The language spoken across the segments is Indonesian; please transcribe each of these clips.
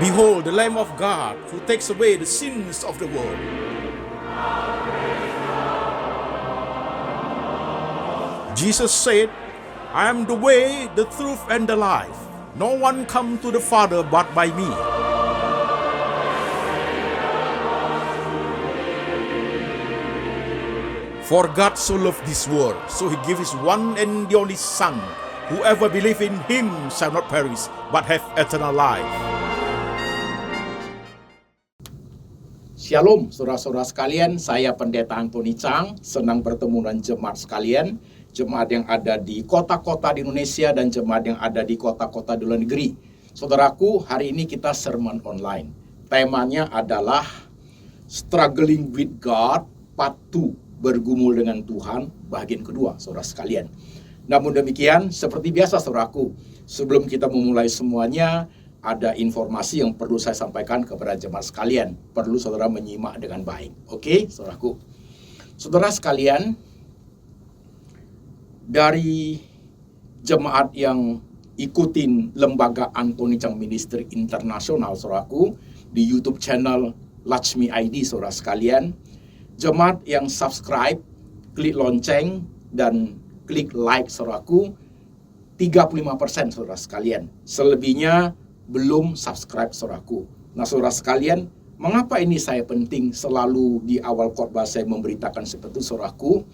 Behold, the Lamb of God who takes away the sins of the world. Jesus said, I am the way, the truth, and the life. No one come to the Father but by me. For God so loved this world, so he gave his one and the only Son. Whoever believe in him shall not perish, but have eternal life. Shalom saudara-saudara sekalian, saya Pendeta Antoni Chang, senang bertemu dengan jemaat sekalian, jemaat yang ada di kota-kota di Indonesia dan jemaat yang ada di kota-kota di luar negeri. Saudaraku, hari ini kita sermon online. Temanya adalah Struggling with God Part 2, bergumul dengan Tuhan, bagian kedua, saudara sekalian. Namun demikian, seperti biasa saudaraku, sebelum kita memulai semuanya, ada informasi yang perlu saya sampaikan kepada jemaat sekalian. Perlu saudara menyimak dengan baik. Oke, saudaraku. Saudara sekalian, dari jemaat yang ikutin lembaga Antoni Chang Ministry Internasional, saudaraku, di YouTube channel Laksmi ID, saudara sekalian, jemaat yang subscribe, klik lonceng, dan klik like, saudaraku, 35% saudara sekalian. Selebihnya belum subscribe, saudaraku. Nah, saudara sekalian, mengapa ini saya penting selalu di awal khotbah saya memberitakan seperti itu, saudaraku?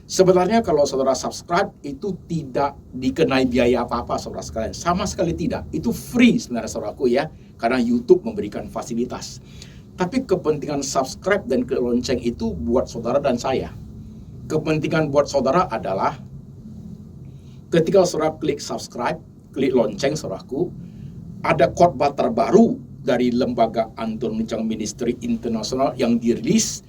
Sebenarnya kalau saudara subscribe itu tidak dikenai biaya apa-apa, saudara sekalian. Sama sekali tidak. Itu free sebenarnya, saudaraku ya, karena YouTube memberikan fasilitas. Tapi kepentingan subscribe dan klik lonceng itu buat saudara dan saya. Kepentingan buat saudara adalah ketika saudara klik subscribe, klik lonceng, saudaraku, ada khotbah terbaru dari lembaga Antoni Chang Ministry Internasional yang dirilis,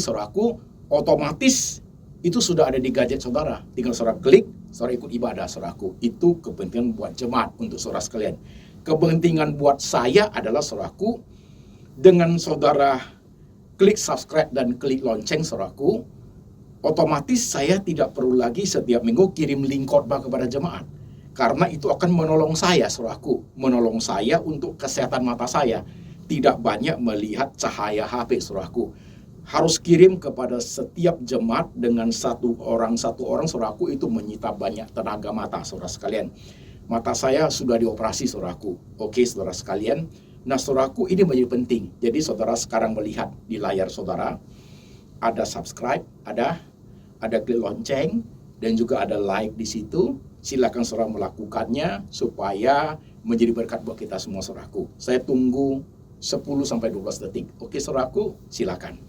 saudaraku, otomatis itu sudah ada di gadget saudara. Tinggal saudara klik, saudara ikut ibadah, saudaraku. Itu kepentingan buat jemaat untuk saudara sekalian. Kepentingan buat saya adalah, saudaraku, dengan saudara klik subscribe dan klik lonceng, saudaraku, otomatis saya tidak perlu lagi setiap minggu kirim link khotbah kepada jemaat. Karena itu akan menolong saya, saudaraku. Menolong saya untuk kesehatan mata saya. Tidak banyak melihat cahaya HP, saudaraku. Harus kirim kepada setiap jemaat dengan satu orang, saudaraku, itu menyita banyak tenaga mata, saudara sekalian. Mata saya sudah dioperasi, saudaraku. Oke, saudara sekalian. Nah, saudaraku, ini menjadi penting. Jadi, saudara sekarang melihat di layar saudara, ada subscribe, ada klik lonceng, dan juga ada like di situ. Silakan saudara melakukannya supaya menjadi berkat buat kita semua, saudaraku. Saya tunggu 10-12 detik. Oke, saudaraku, silakan.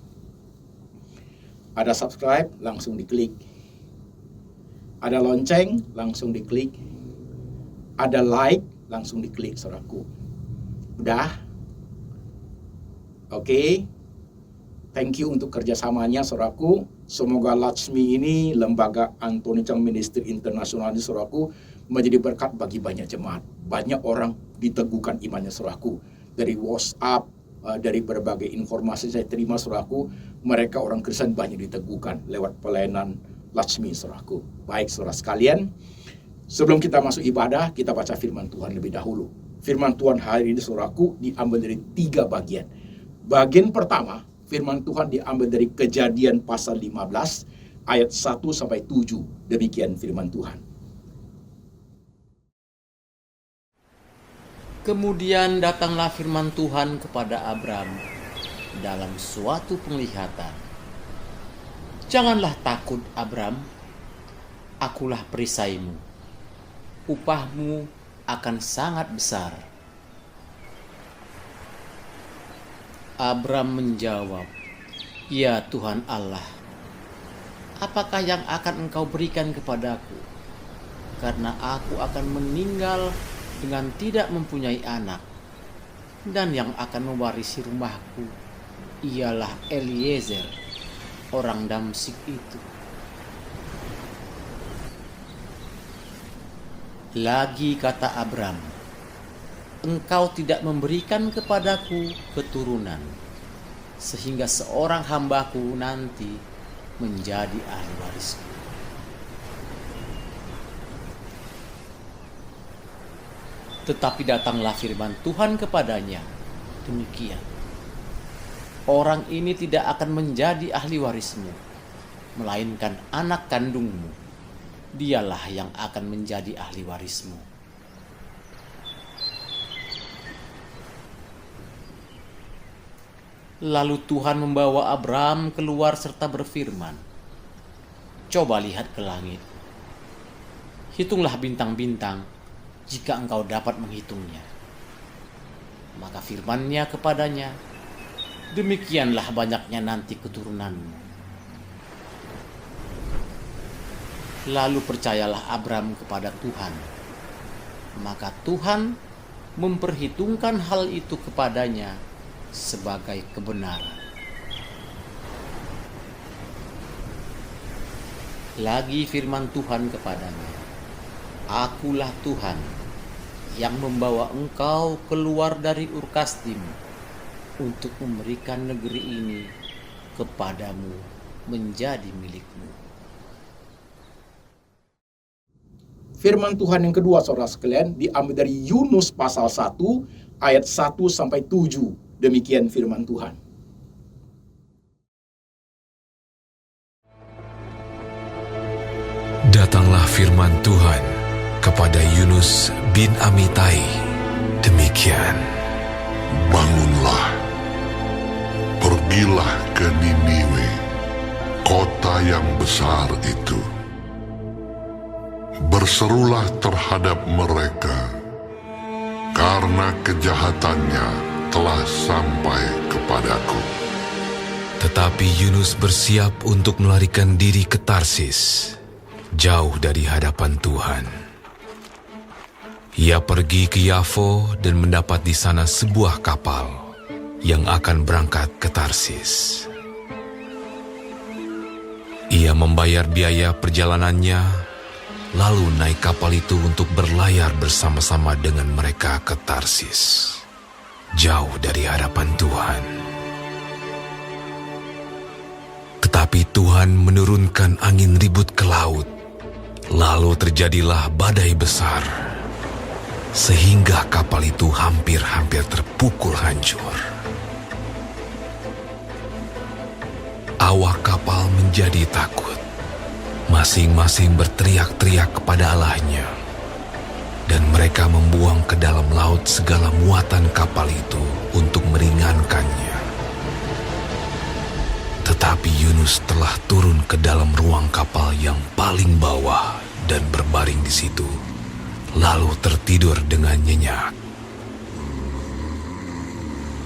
Ada subscribe, langsung diklik. Ada lonceng, langsung diklik. Ada like, langsung diklik, saudaraku. Udah? Oke. Thank you untuk kerjasamanya, saudaraku. Semoga Laksmi ini, lembaga Antoni Chang Ministry Internasional ini, saudaraku, menjadi berkat bagi banyak jemaat. Banyak orang diteguhkan imannya, saudaraku. Dari WhatsApp, dari berbagai informasi saya terima, saudaraku, mereka orang Kristen banyak diteguhkan lewat pelayanan Laksmi, saudaraku. Baik, saudara sekalian, sebelum kita masuk ibadah, kita baca firman Tuhan lebih dahulu. Firman Tuhan hari ini, saudaraku, diambil dari 3 bagian. Bagian pertama, firman Tuhan diambil dari Kejadian pasal 15 ayat 1-7. Demikian firman Tuhan. Kemudian datanglah firman Tuhan kepada Abram dalam suatu penglihatan. Janganlah takut, Abram. Akulah perisaimu. Upahmu akan sangat besar. Abram menjawab, "Ya Tuhan Allah, apakah yang akan Engkau berikan kepadaku? Karena aku akan meninggal dengan tidak mempunyai anak, dan yang akan mewarisi rumahku ialah Eliezer, orang Damsyik itu." Lagi kata Abram, "Engkau tidak memberikan kepadaku keturunan, sehingga seorang hambaku nanti menjadi ahli warisku." Tetapi datanglah firman Tuhan kepadanya, demikian. Orang ini tidak akan menjadi ahli warismu, melainkan anak kandungmu. Dialah yang akan menjadi ahli warismu. Lalu Tuhan membawa Abram keluar serta berfirman, coba lihat ke langit. Hitunglah bintang-bintang, jika engkau dapat menghitungnya. Maka firman-Nya kepadanya, demikianlah banyaknya nanti keturunanmu. Lalu percayalah Abram kepada Tuhan. Maka Tuhan memperhitungkan hal itu kepadanya sebagai kebenaran. Lagi firman Tuhan kepadanya, Akulah Tuhan yang membawa engkau keluar dari Ur Kasdim untuk memberikan negeri ini kepadamu menjadi milikmu. Firman Tuhan yang kedua, saudara sekalian, diambil dari Yunus pasal 1 ayat 1 sampai 7. Demikian firman Tuhan. Datanglah firman Tuhan kepada Yunus bin Amitai, demikian. Bangunlah, pergilah ke Niniwe, kota yang besar itu. Berserulah terhadap mereka, karena kejahatannya telah sampai kepadaku. Tetapi Yunus bersiap untuk melarikan diri ke Tarsis, jauh dari hadapan Tuhan. Ia pergi ke Yafo dan mendapat di sana sebuah kapal yang akan berangkat ke Tarsis. Ia membayar biaya perjalanannya, lalu naik kapal itu untuk berlayar bersama-sama dengan mereka ke Tarsis, jauh dari hadapan Tuhan. Tetapi Tuhan menurunkan angin ribut ke laut, lalu terjadilah badai besar, sehingga kapal itu hampir-hampir terpukul hancur. Awak kapal menjadi takut, masing-masing berteriak-teriak kepada Allahnya, dan mereka membuang ke dalam laut segala muatan kapal itu untuk meringankannya. Tetapi Yunus telah turun ke dalam ruang kapal yang paling bawah dan berbaring di situ, lalu tertidur dengan nyenyak.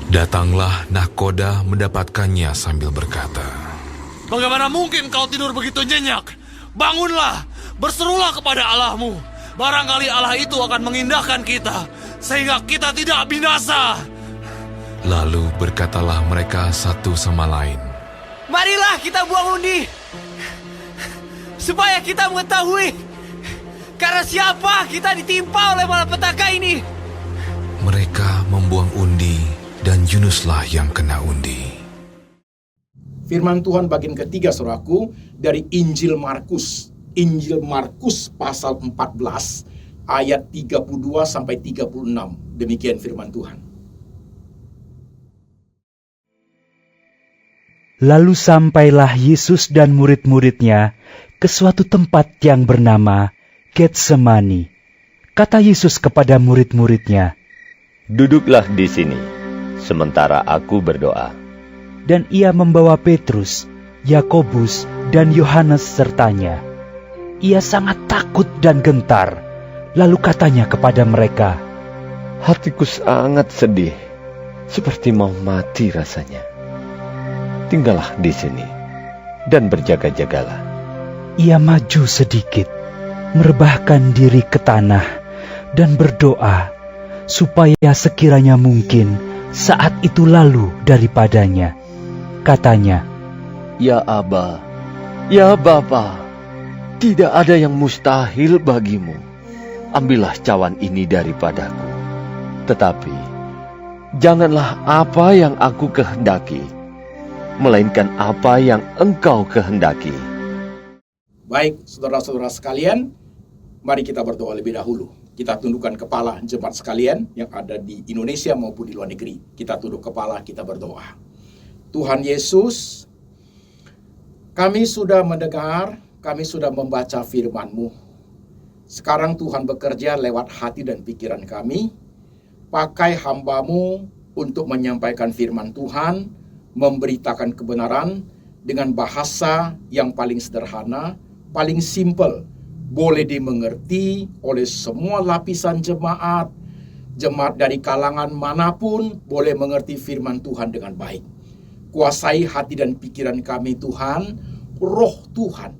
Datanglah nahkoda mendapatkannya sambil berkata, "Bagaimana mungkin kau tidur begitu nyenyak? Bangunlah, berserulah kepada Allahmu. Barangkali Allah itu akan mengindahkan kita, sehingga kita tidak binasa." Lalu berkatalah mereka satu sama lain, "Marilah kita buang undi, supaya kita mengetahui karena siapa kita ditimpa oleh malapetaka ini." Mereka membuang undi, dan Yunuslah yang kena undi. Firman Tuhan bagian ketiga, saudaraku, dari Injil Markus. Injil Markus pasal 14 ayat 32 sampai 36. Demikian firman Tuhan. Lalu sampailah Yesus dan murid-muridnya ke suatu tempat yang bernama Getsemani. Kata Yesus kepada murid-muridnya, "Duduklah di sini, sementara aku berdoa." Dan ia membawa Petrus, Yakobus, dan Yohanes sertanya. Ia sangat takut dan gentar, lalu katanya kepada mereka, "Hatiku sangat sedih, seperti mau mati rasanya. Tinggallah di sini, dan berjaga-jagalah." Ia maju sedikit, merebahkan diri ke tanah, dan berdoa, supaya sekiranya mungkin saat itu lalu daripadanya. Katanya, "Ya Aba, ya Bapa, tidak ada yang mustahil bagimu. Ambillah cawan ini daripadaku. Tetapi janganlah apa yang aku kehendaki, melainkan apa yang Engkau kehendaki." Baik, saudara-saudara sekalian, Mari kita berdoa lebih dahulu. Kita tundukkan kepala jemaat sekalian yang ada di Indonesia maupun di luar negeri. Kita tunduk kepala, kita berdoa. Tuhan Yesus, kami sudah mendengar, kami sudah membaca firman-Mu. Sekarang Tuhan bekerja lewat hati dan pikiran kami. Pakai hamba-Mu untuk menyampaikan firman Tuhan, memberitakan kebenaran dengan bahasa yang paling sederhana, paling simple, boleh dimengerti oleh semua lapisan jemaat. Jemaat dari kalangan manapun boleh mengerti firman Tuhan dengan baik. Kuasai hati dan pikiran kami Tuhan, Roh Tuhan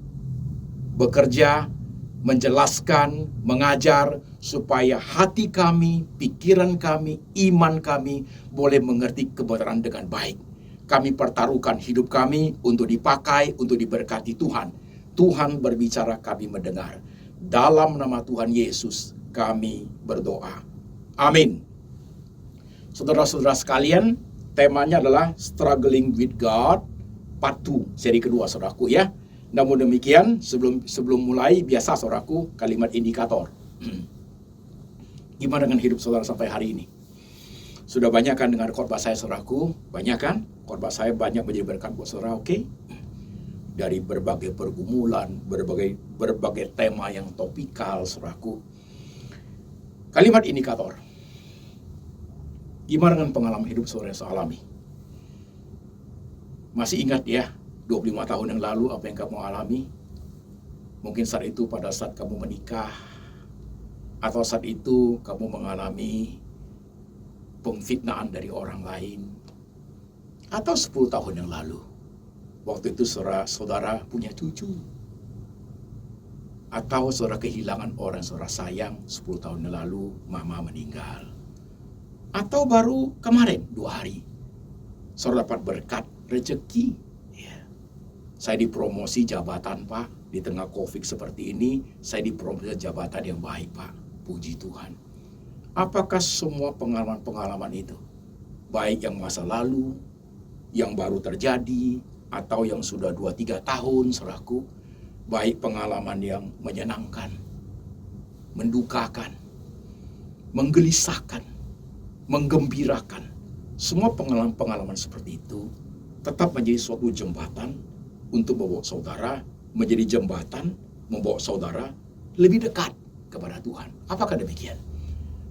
bekerja, menjelaskan, mengajar, supaya hati kami, pikiran kami, iman kami boleh mengerti kebenaran dengan baik. Kami pertaruhkan hidup kami untuk dipakai, untuk diberkati Tuhan. Tuhan berbicara, kami mendengar. Dalam nama Tuhan Yesus, kami berdoa. Amin. Saudara-saudara sekalian, temanya adalah Struggling with God, Part 2, seri kedua, saudaraku ya. Namun demikian, sebelum mulai, biasa saudaraku, kalimat indikator. Gimana dengan hidup saudara sampai hari ini? Sudah banyak kan dengar khotbah saya, saudaraku? Banyak kan? Khotbah saya banyak menjadi berkat buat saudara, oke? Dari berbagai pergumulan, berbagai tema yang topikal, saudaraku. Kalimat indikator. Gimana dengan pengalaman hidup saudara yang saya alami? Masih ingat ya, 25 tahun yang lalu apa yang kamu alami? Mungkin saat itu pada saat kamu menikah, atau saat itu kamu mengalami pemfitnaan dari orang lain, atau 10 tahun yang lalu. Waktu itu saudara punya cucu. Atau saudara kehilangan orang saudara sayang 10 tahun yang lalu, mama meninggal. Atau baru kemarin 2 hari, saudara dapat berkat, rezeki. Ya. Saya dipromosi jabatan, Pak. Di tengah COVID seperti ini, saya dipromosi jabatan yang baik, Pak. Puji Tuhan. Apakah semua pengalaman-pengalaman itu, baik yang masa lalu, yang baru terjadi, atau yang sudah 2-3 tahun, saudaraku, baik pengalaman yang menyenangkan, mendukakan, menggelisahkan, menggembirakan, semua pengalaman-pengalaman seperti itu tetap menjadi suatu jembatan untuk membawa saudara, menjadi jembatan membawa saudara lebih dekat kepada Tuhan. Apakah demikian?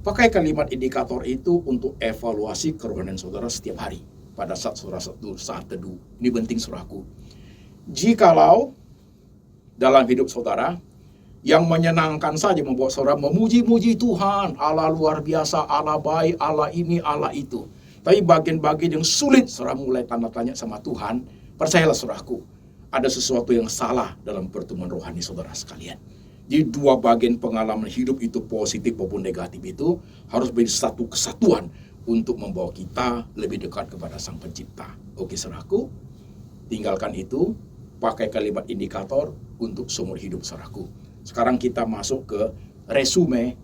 Pakai kalimat indikator itu untuk evaluasi kerohanian saudara setiap hari. Pada saat saat teduh. Ini penting saudaraku. Jikalau dalam hidup saudara yang menyenangkan saja membuat saudara memuji-muji Tuhan, Allah luar biasa, Allah baik, Allah ini, Allah itu. Tapi bagian-bagian yang sulit saudara mulai tanda tanya sama Tuhan, percayalah saudaraku, ada sesuatu yang salah dalam pertemuan rohani saudara sekalian. Jadi 2 bagian pengalaman hidup itu, positif maupun negatif, itu harus menjadi satu kesatuan untuk membawa kita lebih dekat kepada Sang Pencipta. Oke, saudaraku, tinggalkan itu, pakai kalimat indikator untuk seumur hidup, saudaraku. Sekarang kita masuk ke resume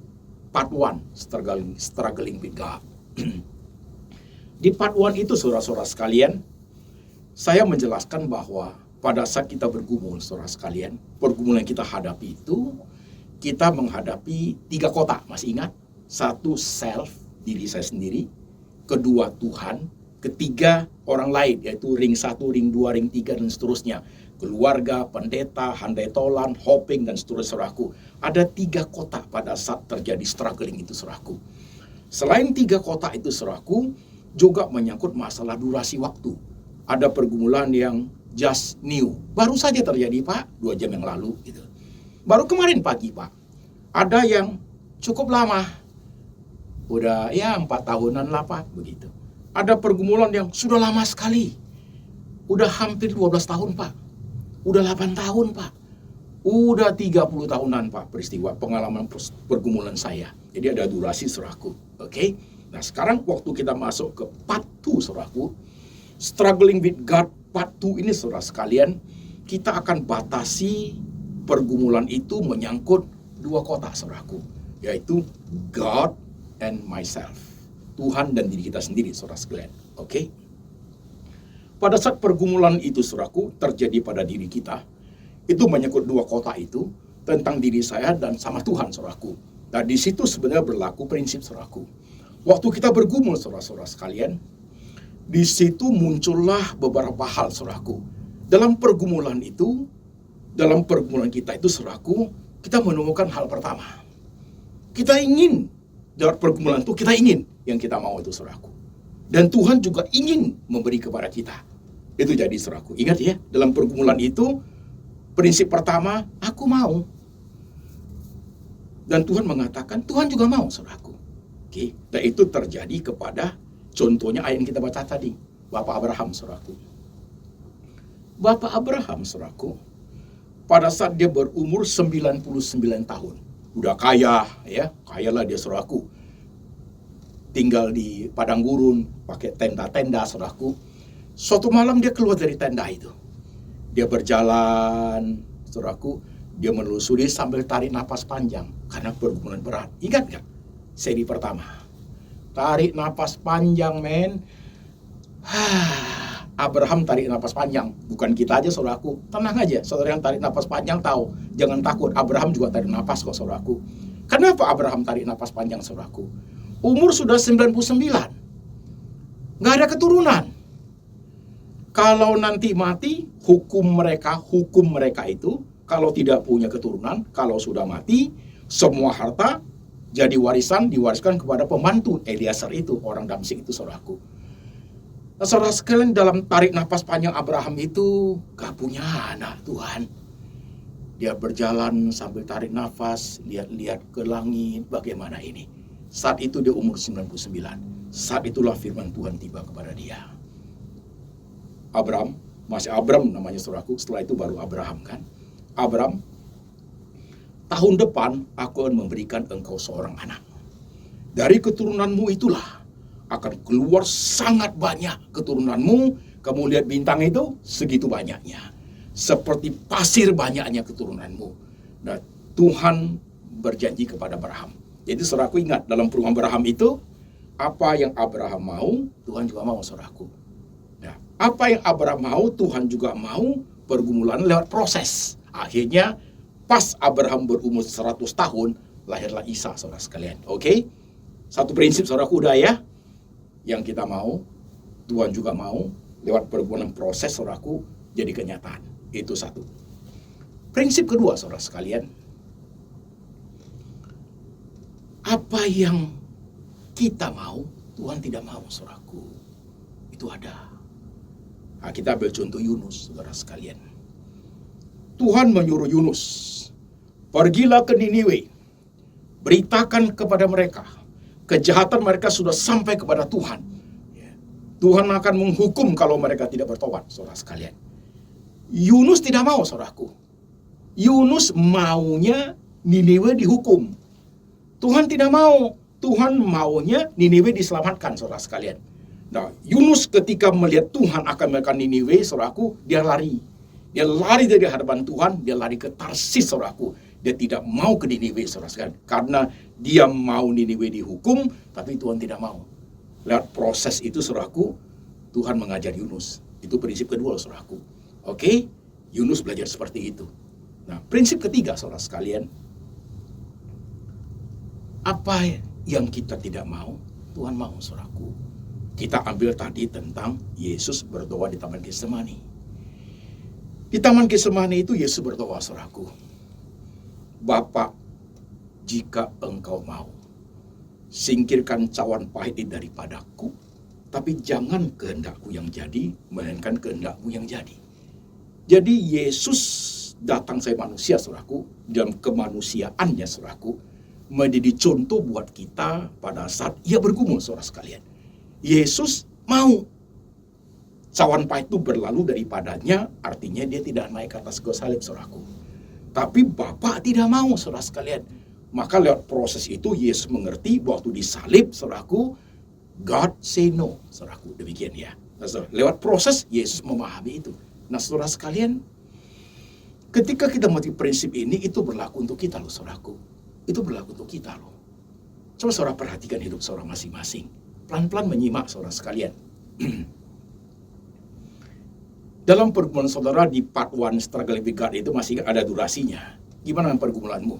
part 1, struggling with God. Di part 1 itu, saudara-saudara sekalian, saya menjelaskan bahwa pada saat kita bergumul, saudara sekalian, pergumulan yang kita hadapi itu, kita menghadapi 3 kota, masih ingat? 1, self, diri saya sendiri. 2, Tuhan. 3, orang lain, yaitu ring 1, ring 2, ring 3, dan seterusnya. Keluarga, pendeta, handai tolan, hoping, dan seterusnya, saudaraku. Ada 3 kota pada saat terjadi struggling itu, saudaraku. Selain 3 kota itu, saudaraku, juga menyangkut masalah durasi waktu. Ada pergumulan yang just new, baru saja terjadi, Pak, 2 jam yang lalu, gitu. Baru kemarin pagi, Pak. Ada yang cukup lama, udah ya 4 tahunan lah, Pak, begitu. Ada pergumulan yang sudah lama sekali, udah hampir 12 tahun, Pak. Udah 8 tahun, Pak. Udah 30 tahunan, Pak, peristiwa pengalaman pergumulan saya. Jadi ada durasi, saudaraku. Oke? Nah, sekarang waktu kita masuk ke part 2, saudaraku, struggling with God part 2 ini, saudara sekalian, kita akan batasi pergumulan itu menyangkut 2 kota, saudaraku, yaitu God and myself. Tuhan dan diri kita sendiri, saudara sekalian. Oke? Pada saat pergumulan itu, saudaraku, terjadi pada diri kita, itu menyangkut 2 kota itu, tentang diri saya dan sama Tuhan, saudaraku. Nah, di situ sebenarnya berlaku prinsip, saudaraku. Waktu kita bergumul, saudara-saudara sekalian, di situ muncullah beberapa hal, saudaraku. Dalam pergumulan kita itu, saudaraku, kita menemukan hal pertama. Kita ingin, dalam pergumulan itu kita ingin yang kita mau itu, saudaraku. Dan Tuhan juga ingin memberi kepada kita. Itu jadi, saudaraku. Ingat ya, dalam pergumulan itu, prinsip pertama, aku mau. Dan Tuhan mengatakan, Tuhan juga mau, saudaraku. Oke, dan itu terjadi kepada, contohnya ayat yang kita baca tadi, Bapak Abraham, saudaraku. Bapak Abraham, saudaraku, pada saat dia berumur 99 tahun, udah kaya, ya, kayalah dia, saudaraku. Tinggal di padang gurun, pakai tenda-tenda, saudaraku. Suatu malam dia keluar dari tenda itu. Dia berjalan, saudaraku, dia menelusuri sambil tarik napas panjang karena pergumulan berat. Ingat nggak? Seri pertama. Tarik napas panjang, men. Abraham tarik napas panjang. Bukan kita aja, saudaraku. Tenang aja, saudara yang tarik napas panjang tahu. Jangan takut, Abraham juga tarik napas kok, saudaraku. Kenapa Abraham tarik napas panjang, saudaraku? Umur sudah 99. Nggak ada keturunan. Kalau nanti mati, hukum mereka itu, kalau tidak punya keturunan, kalau sudah mati, semua harta jadi diwariskan kepada pembantu Eliezer itu, orang Damsyik itu, saudaraku. Nah, saudara sekalian, dalam tarik nafas panjang Abraham itu gak punya anak, Tuhan. Dia berjalan sambil tarik nafas, lihat-lihat ke langit, bagaimana ini. Saat itu dia umur 99. Saat itulah firman Tuhan tiba kepada dia. Abram, masih Abram namanya, saudaraku, setelah itu baru Abraham, kan. Abram, tahun depan aku akan memberikan engkau seorang anak. Dari keturunanmu itulah akan keluar sangat banyak keturunanmu. Kamu lihat bintang itu, segitu banyaknya. Seperti pasir banyaknya keturunanmu. Nah, Tuhan berjanji kepada Abraham. Jadi, saudaraku, ingat, dalam perumpamaan Abraham itu, apa yang Abraham mau, Tuhan juga mau, saudaraku. Nah, apa yang Abraham mau, Tuhan juga mau. Pergumulan lewat proses. Akhirnya, pas Abraham berumur 100 tahun, lahirlah Isa, saudara sekalian. Oke? Satu prinsip, saudaraku, udah ya. Yang kita mau, Tuhan juga mau. Lewat pergumulan proses, saudaraku, jadi kenyataan. Itu satu. Prinsip kedua, saudara sekalian. Apa yang kita mau, Tuhan tidak mau, saudaraku. Itu ada. Nah, kita ambil contoh Yunus, saudara sekalian. Tuhan menyuruh Yunus, pergilah ke Niniwe, beritakan kepada mereka, kejahatan mereka sudah sampai kepada Tuhan. Tuhan akan menghukum kalau mereka tidak bertobat, saudara sekalian. Yunus tidak mau, saudaraku. Yunus maunya Niniwe dihukum. Tuhan tidak mau. Tuhan maunya Niniwe diselamatkan, saudara sekalian. Nah, Yunus ketika melihat Tuhan akan melakukan Niniwe, saudaraku, dia lari. Dia lari dari hadapan Tuhan, dia lari ke Tarsis, saudaraku. Dia tidak mau ke Niniwe, saudara sekalian. Karena dia mau Niniwe dihukum, tapi Tuhan tidak mau. Lewat proses itu, saudaraku, Tuhan mengajar Yunus. Itu prinsip kedua, saudaraku. Oke? Yunus belajar seperti itu. Nah, prinsip ketiga, saudara sekalian. Apa yang kita tidak mau, Tuhan mau, saudaraku. Kita ambil tadi tentang Yesus berdoa di Taman Getsemani. Di Taman Getsemani itu Yesus berdoa, saudaraku. Bapa, jika engkau mau, singkirkan cawan pahit ini daripadaku, tapi jangan kehendakku yang jadi, melainkan kehendakmu yang jadi. Jadi Yesus datang sebagai manusia, saudaraku, dalam kemanusiaannya, saudaraku, menjadi contoh buat kita pada saat ia bergumul, saudara sekalian. Yesus mau cawan pahit itu berlalu daripadanya, artinya dia tidak naik ke atas kayu salib, saudaraku. Tapi Bapa tidak mau, saudara sekalian. Maka lewat proses itu Yesus mengerti waktu disalib, saudaraku, God say no, saudaraku. Demikian ya. Nah, lewat proses Yesus memahami itu. Nah, saudara sekalian, ketika kita mengerti prinsip ini, itu berlaku untuk kita loh, saudaraku. Itu berlaku untuk kita loh. Coba saudara perhatikan hidup saudara masing-masing. Pelan-pelan menyimak, saudara sekalian. Dalam pergumulan saudara di part 1 struggle with God itu masih ada durasinya. Gimana dengan pergumulanmu?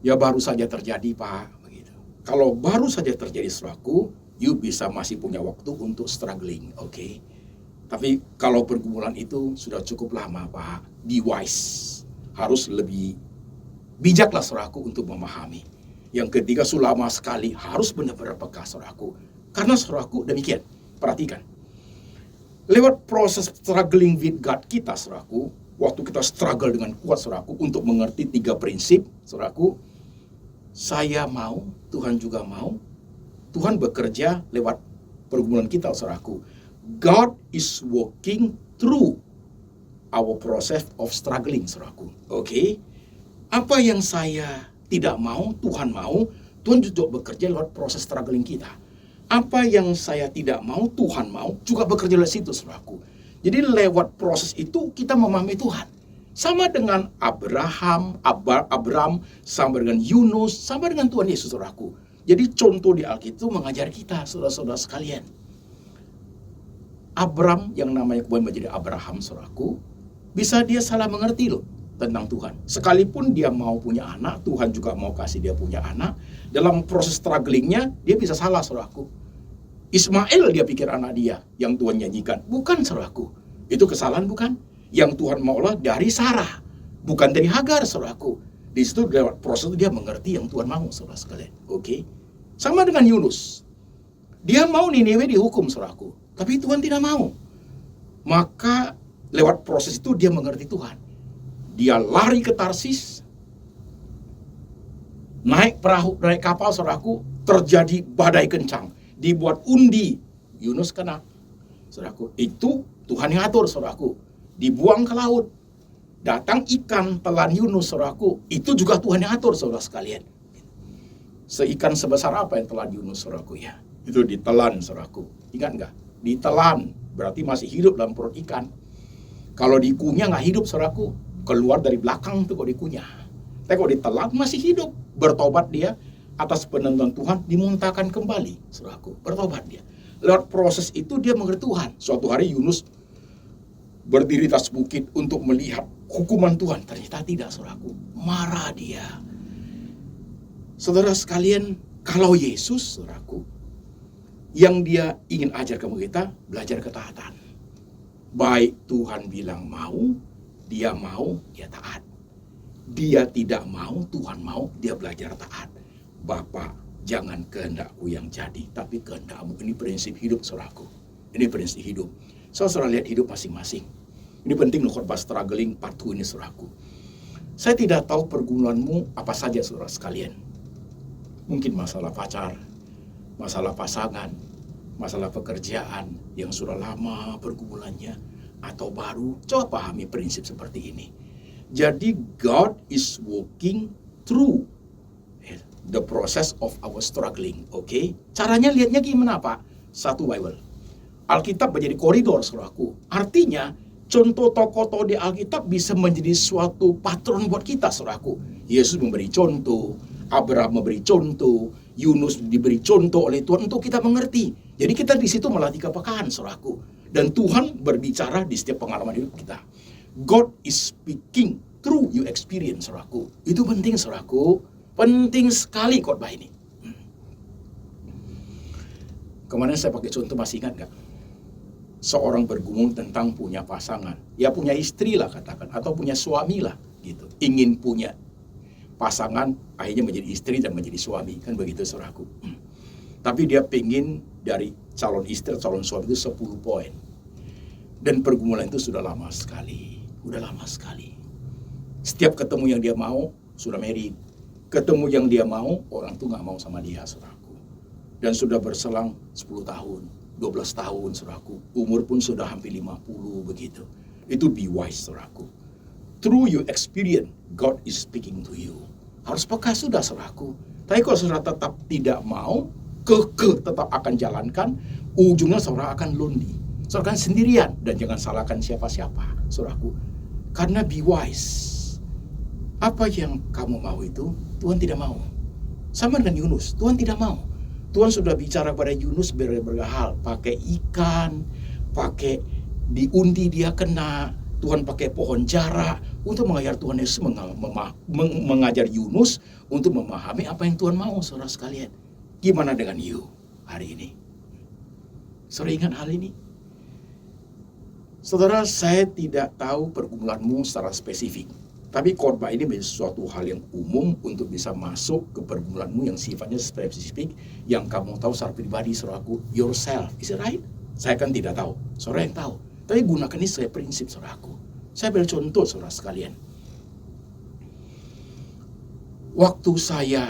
Ya baru saja terjadi, Pak. Begitu. Kalau baru saja terjadi, saudaraku, you bisa masih punya waktu untuk struggling, oke? Tapi kalau pergumulan itu sudah cukup lama, Pak, be wise. Harus lebih bijaklah, saudaraku, untuk memahami. Yang ketiga, lama sekali, harus benar-benar peka, saudaraku. Karena, saudaraku, demikian, perhatikan. Lewat proses struggling with God kita, saudaraku, waktu kita struggle dengan kuat, saudaraku, untuk mengerti 3 prinsip, saudaraku, saya mau, Tuhan juga mau, Tuhan bekerja lewat pergumulan kita, saudaraku. God is working through our process of struggling, saudaraku. Oke? Apa yang saya tidak mau, Tuhan mau, Tuhan juga bekerja lewat proses struggling kita. Apa yang saya tidak mau, Tuhan mau, juga bekerja lewat situ, saudaraku. Jadi lewat proses itu kita memahami Tuhan. Sama dengan Abraham, sama dengan Yunus, sama dengan Tuhan Yesus, saudaraku. Jadi contoh di Alkitab itu mengajar kita, saudara-saudara sekalian. Abram yang namanya kemudian menjadi Abraham, saudaraku, bisa dia salah mengerti loh tentang Tuhan. Sekalipun dia mau punya anak, Tuhan juga mau kasih dia punya anak. Dalam proses strugglingnya, dia bisa salah, saudaraku. Ismail dia pikir anak dia yang Tuhan nyanyikan. Bukan, saudaraku. Itu kesalahan bukan? Yang Tuhan maulah dari Sarah, bukan dari Hagar, saudaraku. Di situ lewat proses itu dia mengerti yang Tuhan mau, saudara sekalian. Oke? Sama dengan Yunus. Dia mau Niniwe dihukum, saudaraku. Tapi Tuhan tidak mau. Maka lewat proses itu dia mengerti Tuhan. Dia lari ke Tarsis, naik perahu, naik kapal, saudaraku, terjadi badai kencang. Dibuat undi, Yunus kena, saudaraku. Itu Tuhan yang atur, saudaraku. Dibuang ke laut, datang ikan telan Yunus, saudaraku. Itu juga Tuhan yang atur, saudara sekalian. Seikan sebesar apa yang telan Yunus, saudaraku ya? Itu ditelan, saudaraku. Ingat nggak? Ditelan, berarti masih hidup dalam perut ikan. Kalau dikunyah nggak hidup, saudaraku. Keluar dari belakang tuh kok dikunyah. Tapi kalau ditelan masih hidup. Bertobat dia atas penentuan Tuhan, dimuntahkan kembali, saudaraku. Bertobat dia. Lewat proses itu dia mengerti Tuhan. Suatu hari Yunus berdiri di atas bukit untuk melihat hukuman Tuhan. Ternyata tidak, saudaraku. Marah dia. Saudara sekalian, kalau Yesus, saudaraku, yang dia ingin ajar kepada kita, belajar ketaatan. Baik Tuhan bilang mau, dia taat. Dia tidak mau, Tuhan mau, dia belajar taat. Bapa, jangan kehendakku yang jadi, tapi kehendakmu. Ini prinsip hidup, saudaraku. Ini prinsip hidup. Saudara lihat hidup masing-masing. Ini penting loh khotbah struggling part 2 ini, saudaraku. Saya tidak tahu pergumulanmu apa saja, saudara sekalian. Mungkin masalah pacar, masalah pasangan, masalah pekerjaan yang sudah lama pergumulannya, atau baru. Coba pahami prinsip seperti ini. Jadi God is working through the process of our struggling. Oke? Caranya lihatnya gimana, Pak? Satu Bible. Alkitab menjadi koridor, saudaraku. Artinya, contoh tokoh-tokoh di Alkitab bisa menjadi suatu patron buat kita, saudaraku. Yesus memberi contoh, Abraham memberi contoh, Yunus diberi contoh oleh Tuhan untuk kita mengerti. Jadi kita di situ melatih kepekaan, saudaraku. Dan Tuhan berbicara di setiap pengalaman hidup kita. God is speaking through your experience, saudaraku. Itu penting, saudaraku. Penting sekali khotbah ini. Kemarin saya pakai contoh, masih ingat nggak? Seorang bergumul tentang punya pasangan. Ya punya istri lah katakan. Atau punya suami lah. Gitu. Ingin punya pasangan, akhirnya menjadi istri dan menjadi suami. Kan begitu, saudaraku. Tapi dia pengen dari calon istri, calon suami itu 10 poin. Dan pergumulan itu sudah lama sekali. Udah lama sekali. Setiap ketemu yang dia mau, sudah married. Ketemu yang dia mau, orang tuh nggak mau sama dia, saudaraku. Dan sudah berselang 10 tahun. 12 tahun, saudaraku. Umur pun sudah hampir 50 begitu. Itu be wise, saudaraku. Through your experience, God is speaking to you. Harus peka sudah, saudaraku. Tapi kalau saudara tetap tidak mau, tetap akan jalankan, ujungnya saudara akan lonely. Saudara akan sendirian. Dan jangan salahkan siapa-siapa, saudaraku. Karena be wise. Apa yang kamu mau itu, Tuhan tidak mau. Sama dengan Yunus, Tuhan tidak mau. Tuhan sudah bicara pada Yunus berbagai hal. Pakai ikan, pakai diundi dia kena, Tuhan pakai pohon jara untuk mengajar Tuhan Yesus mengajar Yunus untuk memahami apa yang Tuhan mau, saudara sekalian. Gimana dengan you hari ini? Saudara ingat hal ini? Saudara, saya tidak tahu pergumulanmu secara spesifik. Tapi khotbah ini menjadi suatu hal yang umum untuk bisa masuk ke pergumulanmu yang sifatnya spesifik, yang kamu tahu secara pribadi, saudaraku, yourself. Is it right? Saya kan tidak tahu. Saudara yang tahu. Tapi gunakan ini sebagai prinsip, saudaraku. Saya beri contoh, saudara sekalian. Waktu saya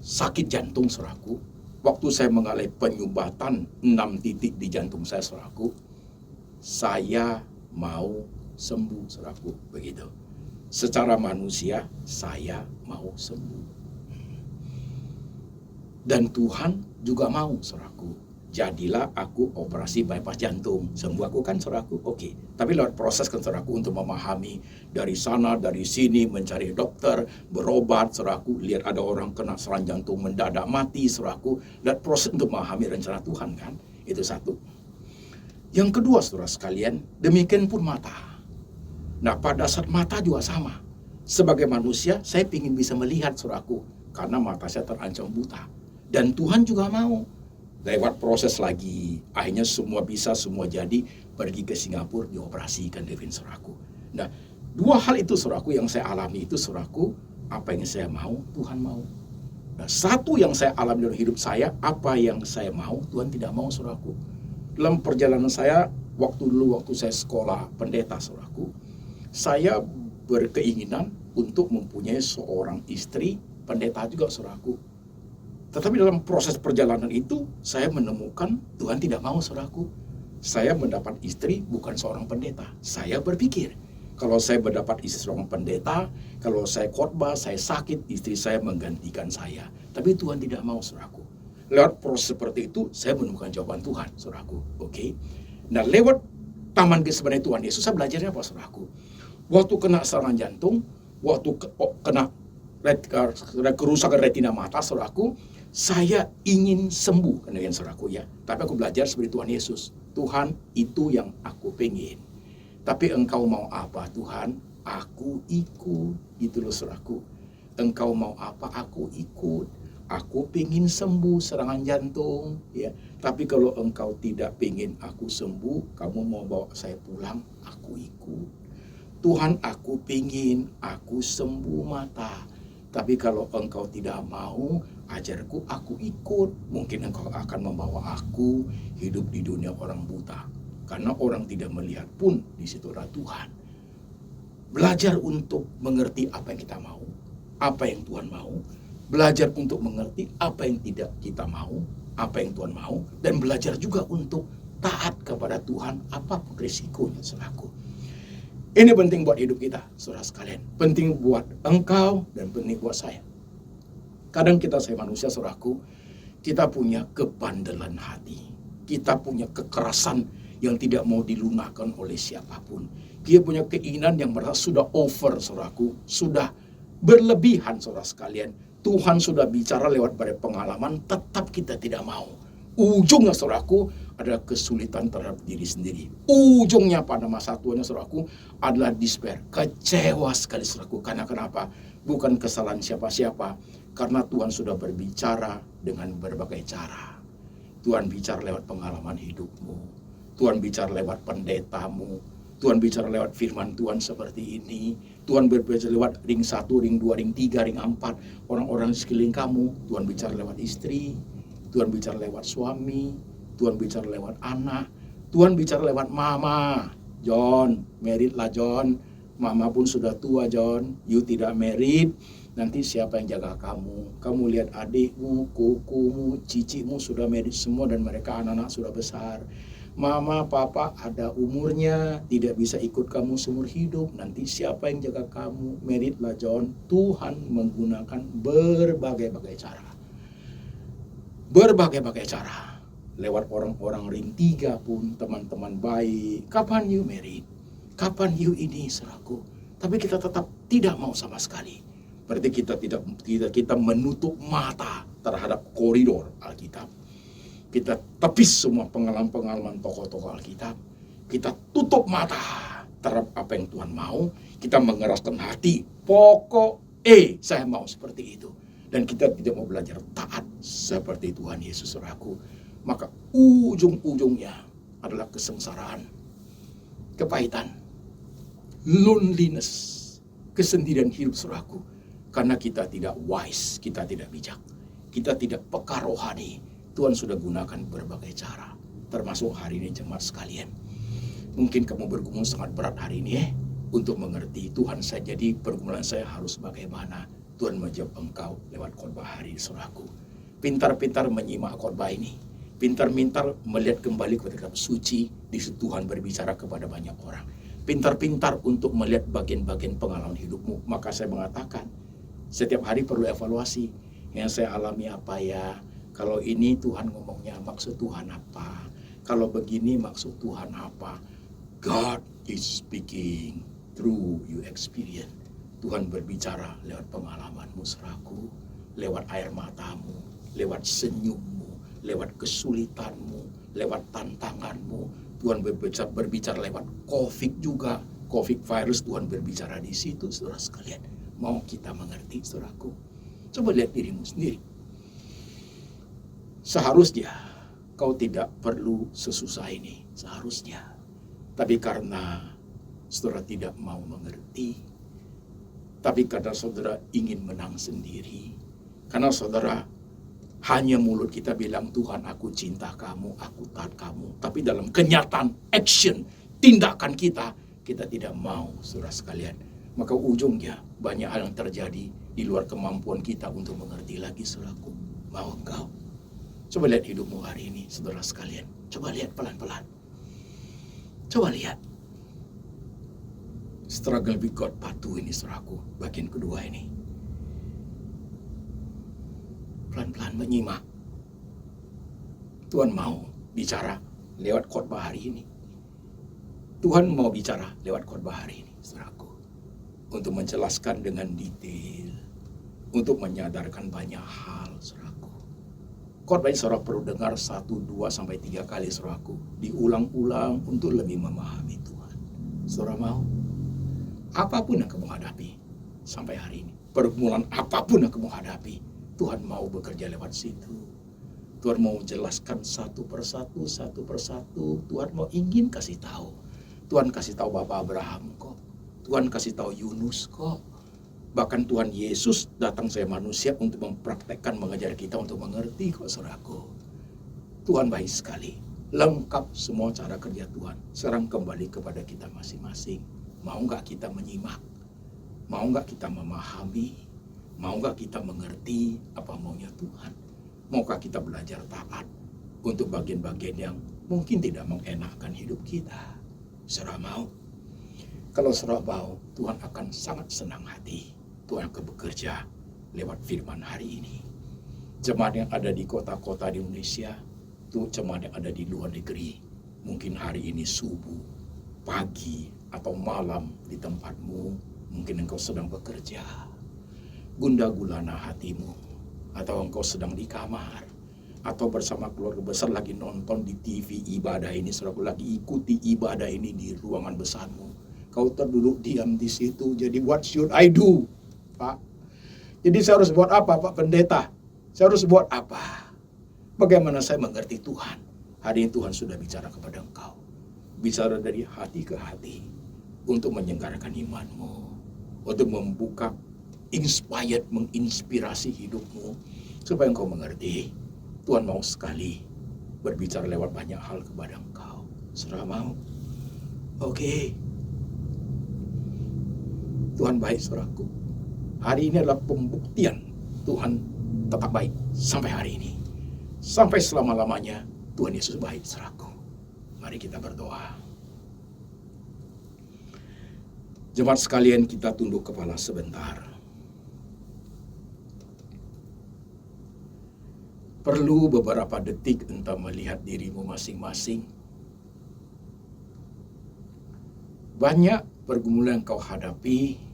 sakit jantung, saudaraku, waktu saya mengalami penyumbatan 6 titik di jantung saya, saudaraku, saya mau sembuh, saudaraku, begitu. Secara manusia, saya mau sembuh. Dan Tuhan juga mau, saudaraku. Jadilah aku operasi bypass jantung. Sembuh aku kan, saudaraku? Oke. Tapi lewat proses kan, saudaraku, untuk memahami dari sana, dari sini, mencari dokter, berobat, saudaraku. Lihat ada orang kena serangan jantung mendadak mati, saudaraku. Lihat proses untuk memahami rencana Tuhan kan. Itu satu. Yang kedua, saudara sekalian, demikian pun mata. Nah, pada saat mata juga sama. Sebagai manusia, saya ingin bisa melihat, saudaraku. Karena mata saya terancam buta. Dan Tuhan juga mau. Lewat proses lagi, akhirnya semua bisa, semua jadi, pergi ke Singapura, dioperasikan Devin, saudaraku. Nah, dua hal itu, saudaraku, yang saya alami itu, saudaraku, apa yang saya mau, Tuhan mau. Nah, satu yang saya alami dalam hidup saya, apa yang saya mau, Tuhan tidak mau, saudaraku. Dalam perjalanan saya, waktu saya sekolah pendeta, saudaraku, saya berkeinginan untuk mempunyai seorang istri pendeta juga, saudaraku. Tetapi dalam proses perjalanan itu, saya menemukan Tuhan tidak mau, saudaraku. Saya mendapat istri bukan seorang pendeta. Saya berpikir, kalau saya mendapat istri seorang pendeta, kalau saya khotbah, saya sakit, istri saya menggantikan saya. Tapi Tuhan tidak mau, saudaraku. Lewat proses seperti itu, saya menemukan jawaban Tuhan, saudaraku. Oke. Nah, lewat taman Getsemani Tuhan Yesus, saya belajarnya apa, saudaraku? Waktu kena serangan jantung, waktu kena kerusakan retina mata, saudaraku, saya ingin sembuh, kan dengan saudaraku ya. Tapi aku belajar seperti Tuhan Yesus. Tuhan, itu yang aku pengen. Tapi engkau mau apa, Tuhan? Aku ikut. Gitu loh, saudaraku. Engkau mau apa, aku ikut. Aku pengen sembuh serangan jantung, ya. Tapi kalau engkau tidak pengen aku sembuh, kamu mau bawa saya pulang, aku ikut. Tuhan, aku pengen aku sembuh mata. Tapi kalau engkau tidak mau, ajarku, aku ikut. Mungkin engkau akan membawa aku hidup di dunia orang buta. Karena orang tidak melihat pun, di situ ada Tuhan. Belajar untuk mengerti apa yang kita mau, apa yang Tuhan mau. Belajar untuk mengerti apa yang tidak kita mau, apa yang Tuhan mau. Dan belajar juga untuk taat kepada Tuhan, apapun risikonya, saudaraku. Ini penting buat hidup kita, saudara sekalian. Penting buat engkau dan penting buat saya. Kadang kita, saya manusia, saudaraku, kita punya kebandelan hati. Kita punya kekerasan yang tidak mau dilunakkan oleh siapapun. Dia punya keinginan yang merasa sudah over, saudaraku. Sudah berlebihan, saudara sekalian. Tuhan sudah bicara lewat pada pengalaman, tetap kita tidak mau. Ujungnya, saudaraku, adalah kesulitan terhadap diri sendiri. Ujungnya pada masa tuanya, saudaraku, adalah despair. Kecewa sekali, saudaraku. Karena kenapa? Bukan kesalahan siapa-siapa. Karena Tuhan sudah berbicara dengan berbagai cara. Tuhan bicara lewat pengalaman hidupmu. Tuhan bicara lewat pendetamu. Tuhan bicara lewat firman Tuhan seperti ini. Tuhan berbicara lewat ring 1, ring 2, ring 3, ring 4. Orang-orang di sekeliling kamu. Tuhan bicara lewat istri. Tuhan bicara lewat suami. Tuhan bicara lewat anak. Tuhan bicara lewat mama. John, married lah John. Mama pun sudah tua, John. You tidak married. Nanti siapa yang jaga kamu? Kamu lihat adikmu, kukumu, cicimu sudah married semua dan mereka anak-anak sudah besar. Mama, papa ada umurnya, tidak bisa ikut kamu seumur hidup. Nanti siapa yang jaga kamu? Married lah John. Tuhan menggunakan berbagai-bagai cara. Berbagai-bagai cara. Lewat orang-orang ring 3 pun, teman-teman baik. Kapan you married? Kapan you ini, saudaraku? Tapi kita tetap tidak mau sama sekali. Berarti kita menutup mata terhadap koridor Alkitab. Kita tepis semua pengalaman-pengalaman tokoh-tokoh Alkitab. kita tutup mata terhadap apa yang Tuhan mau, kita mengeraskan hati, pokok saya mau seperti itu. Dan kita tidak mau belajar taat seperti Tuhan Yesus, saudaraku. Maka ujung-ujungnya adalah kesengsaraan, kepahitan, loneliness, kesendirian hidup, saudaraku. Karena kita tidak wise, kita tidak bijak, kita tidak peka rohani. Tuhan sudah gunakan berbagai cara, termasuk hari ini jemaat sekalian. Mungkin kamu bergumul sangat berat hari ini untuk mengerti Tuhan saya, jadi pergumulan saya harus bagaimana. Tuhan menjawab engkau lewat khotbah hari ini, saudaraku. Pintar-pintar menyimak khotbah ini, pintar-pintar melihat kembali kepada kitab suci. Di situ Tuhan berbicara kepada banyak orang. Pintar-pintar untuk melihat bagian-bagian pengalaman hidupmu. Maka saya mengatakan, setiap hari perlu evaluasi. Yang saya alami apa ya? Kalau ini Tuhan ngomongnya, maksud Tuhan apa? Kalau begini maksud Tuhan apa? God is speaking through your experience. Tuhan berbicara lewat pengalamanmu, saudaraku, lewat air matamu, lewat senyummu, lewat kesulitanmu, lewat tantanganmu. Tuhan berbicara lewat COVID juga, COVID virus. Tuhan berbicara di situ, saudara sekalian. Mau kita mengerti, saudaraku? Coba lihat dirimu sendiri. Seharusnya kau tidak perlu sesusah ini, seharusnya. Tapi karena saudara tidak mau mengerti, tapi karena saudara ingin menang sendiri, karena saudara hanya mulut kita bilang, Tuhan aku cinta kamu, aku taat kamu. Tapi dalam kenyataan, action, tindakan kita tidak mau, saudara sekalian. Maka ujungnya banyak hal yang terjadi di luar kemampuan kita untuk mengerti lagi, saudaraku. Mau engkau? Coba lihat hidupmu hari ini, saudara sekalian. Coba lihat pelan-pelan. Coba lihat. Struggle with God part 2 ini, saudaraku. Bagian kedua ini. Pelan-pelan menyimak. Tuhan mau bicara lewat khotbah hari ini. Tuhan mau bicara lewat khotbah hari ini, saudaraku. Untuk menjelaskan dengan detail. Untuk menyadarkan banyak hal, saudaraku. Khotbah ini saudara perlu dengar 1, 2, sampai 3 kali, saudaraku. Diulang-ulang untuk lebih memahami Tuhan. Saudara mau? Apapun yang kamu hadapi sampai hari ini, pergumulan apapun yang kamu hadapi, Tuhan mau bekerja lewat situ. Tuhan mau jelaskan satu persatu. Tuhan mau ingin kasih tahu. Tuhan kasih tahu Bapak Abraham kok. Tuhan kasih tahu Yunus kok. Bahkan Tuhan Yesus datang sebagai manusia untuk mempraktekkan, mengajar kita untuk mengerti kok, saudaraku. Tuhan baik sekali. Lengkap semua cara kerja Tuhan. Sekarang kembali kepada kita masing-masing. Mau nggak kita menyimak? Mau nggak kita memahami? Mau nggak kita mengerti apa maunya Tuhan? Maukah kita belajar taat untuk bagian-bagian yang mungkin tidak mengenakan hidup kita? Saudara mau? Kalau saudara mau, Tuhan akan sangat senang hati. Tuhan akan bekerja lewat firman hari ini. Jemaat yang ada di kota-kota di Indonesia, tuh jemaat yang ada di luar negeri, mungkin hari ini subuh, pagi, atau malam di tempatmu, mungkin engkau sedang bekerja, gundah gulana hatimu, atau engkau sedang di kamar, atau bersama keluarga besar lagi nonton di TV ibadah ini, saudara lagi ikuti ibadah ini di ruangan besarmu. Kau terduduk diam di situ, jadi what should I do, Pak? Jadi saya harus buat apa, Pak Pendeta? Saya harus buat apa? Bagaimana saya mengerti Tuhan? Hari ini Tuhan sudah bicara kepada engkau. Bicara dari hati ke hati untuk menyegarkan imanmu, untuk membuka inspired, menginspirasi hidupmu supaya engkau mengerti. Tuhan mau sekali berbicara lewat banyak hal kepada engkau. Saudara mau? Oke. Tuhan baik, saudaraku. Hari ini adalah pembuktian Tuhan tetap baik sampai hari ini. Sampai selama-lamanya Tuhan Yesus baik, saudaraku. Mari kita berdoa. Jemaat sekalian, kita tunduk kepala sebentar. Perlu beberapa detik entah melihat dirimu masing-masing. Banyak pergumulan yang kau hadapi.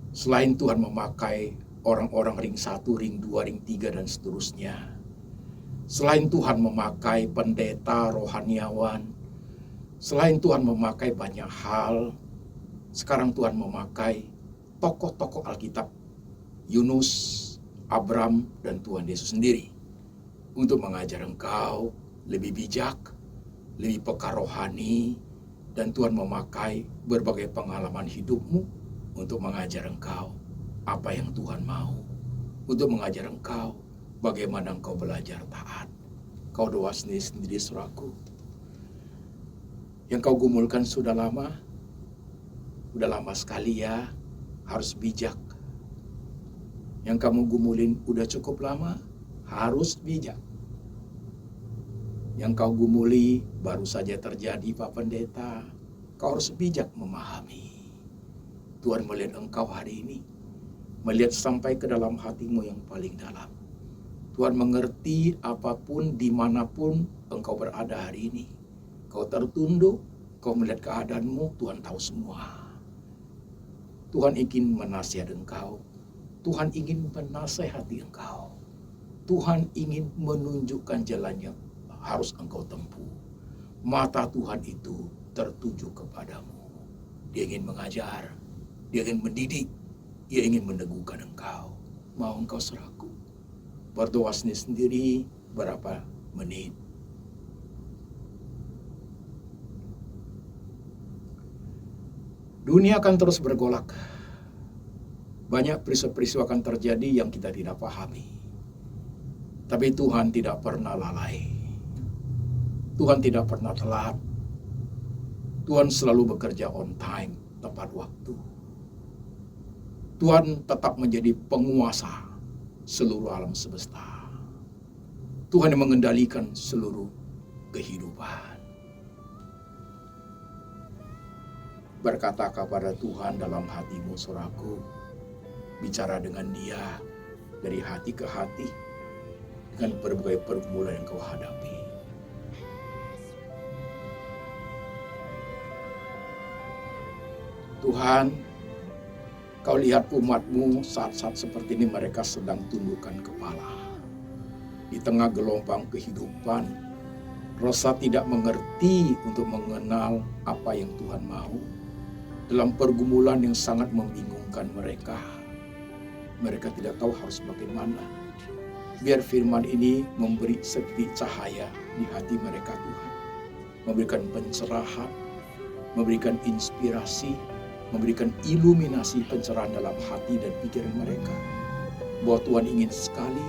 Selain Tuhan memakai orang-orang ring 1, ring 2, ring 3, dan seterusnya. Selain Tuhan memakai pendeta, rohaniawan, Selain Tuhan memakai banyak hal, sekarang Tuhan memakai tokoh-tokoh Alkitab, Yunus, Abram, dan Tuhan Yesus sendiri, untuk mengajar engkau lebih bijak, lebih peka rohani, dan Tuhan memakai berbagai pengalaman hidupmu untuk mengajar engkau apa yang Tuhan mau, untuk mengajar engkau bagaimana engkau belajar taat. Kau doa sendiri-sendiri, saudaraku. Yang kau gumulkan sudah lama sekali ya, harus bijak. Yang kamu gumulin udah cukup lama, harus bijak. Yang kau gumuli baru saja terjadi, Pak Pendeta, kau harus bijak memahami. Tuhan melihat engkau hari ini, melihat sampai ke dalam hatimu yang paling dalam. Tuhan mengerti apapun, dimanapun engkau berada hari ini. Kau tertunduk, kau melihat keadaanmu, Tuhan tahu semua. Tuhan ingin menasihat engkau. Tuhan ingin menasehati engkau. Tuhan ingin menunjukkan jalan yang harus engkau tempuh. Mata Tuhan itu tertuju kepadamu. Dia ingin mengajar, dia ingin mendidik, dia ingin meneguhkan engkau. Mau engkau saudaraku berdoa sendiri berapa menit. Dunia akan terus bergolak. Banyak peristiwa-peristiwa akan terjadi yang kita tidak pahami. Tapi Tuhan tidak pernah lalai. Tuhan tidak pernah telat. Tuhan selalu bekerja on time, tepat waktu. Tuhan tetap menjadi penguasa seluruh alam semesta. Tuhan yang mengendalikan seluruh kehidupan. Berkata kepada Tuhan dalam hatimu, saudaraku. Bicara dengan Dia dari hati ke hati dengan berbagai pergumulan yang kau hadapi. Tuhan, kau lihat umat-Mu saat-saat seperti ini mereka sedang tundukkan kepala. Di tengah gelombang kehidupan, rasa tidak mengerti untuk mengenal apa yang Tuhan mau. Dalam pergumulan yang sangat membingungkan mereka. Mereka tidak tahu harus bagaimana. Biar firman ini memberi setitik cahaya di hati mereka, Tuhan. Memberikan pencerahan, memberikan inspirasi, memberikan iluminasi pencerahan dalam hati dan pikiran mereka. Bahwa Tuhan ingin sekali,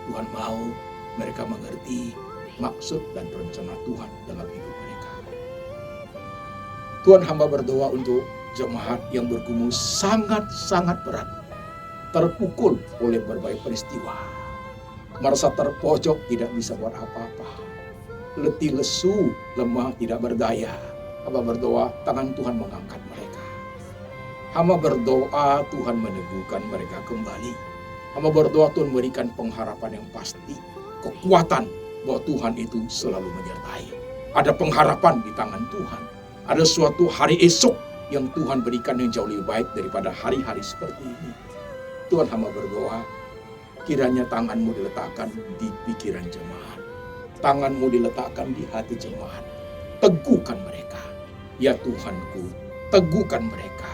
Tuhan mau mereka mengerti maksud dan rencana Tuhan dalam hidup mereka. Tuhan, hamba berdoa untuk jemaat yang bergumul sangat-sangat berat. Terpukul oleh berbagai peristiwa. Merasa terpojok, tidak bisa buat apa-apa. Letih, lesu, lemah, tidak berdaya. Hamba berdoa, tangan Tuhan mengangkat mereka. Hamba berdoa, Tuhan meneguhkan mereka kembali. Hamba berdoa, Tuhan memberikan pengharapan yang pasti. Kekuatan bahwa Tuhan itu selalu menyertai. Ada pengharapan di tangan Tuhan. Ada suatu hari esok yang Tuhan berikan yang jauh lebih baik daripada hari-hari seperti ini. Tuhan, hamba berdoa, kiranya tangan-Mu diletakkan di pikiran jemaat. Tangan-Mu diletakkan di hati jemaat. Teguhkan mereka. Ya Tuhanku, teguhkan mereka.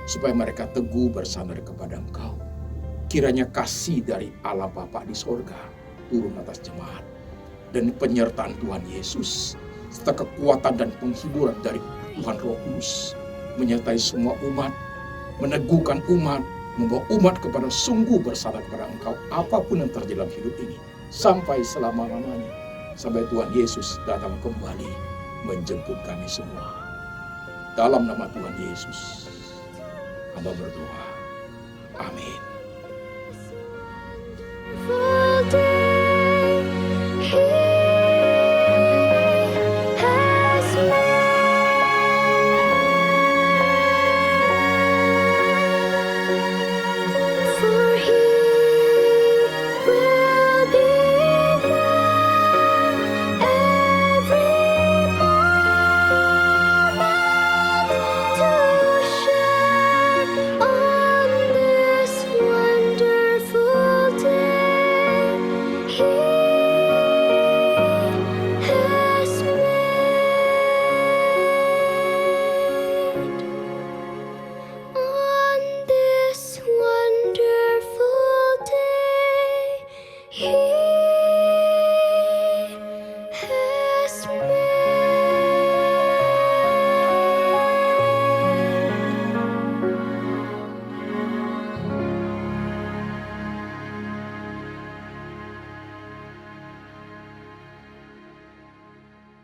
Supaya mereka teguh bersandar kepada Engkau. Kiranya kasih dari Allah Bapa di sorga turun atas jemaat. Dan penyertaan Tuhan Yesus, serta kekuatan dan penghiburan dari Tuhan Roh Kudus, menyertai semua umat, meneguhkan umat, membawa umat kepada sungguh bersandar kepada Engkau apapun yang terjadi dalam hidup ini sampai selama-lamanya, sampai Tuhan Yesus datang kembali menjemput kami semua. Dalam nama Tuhan Yesus hamba berdoa, amin.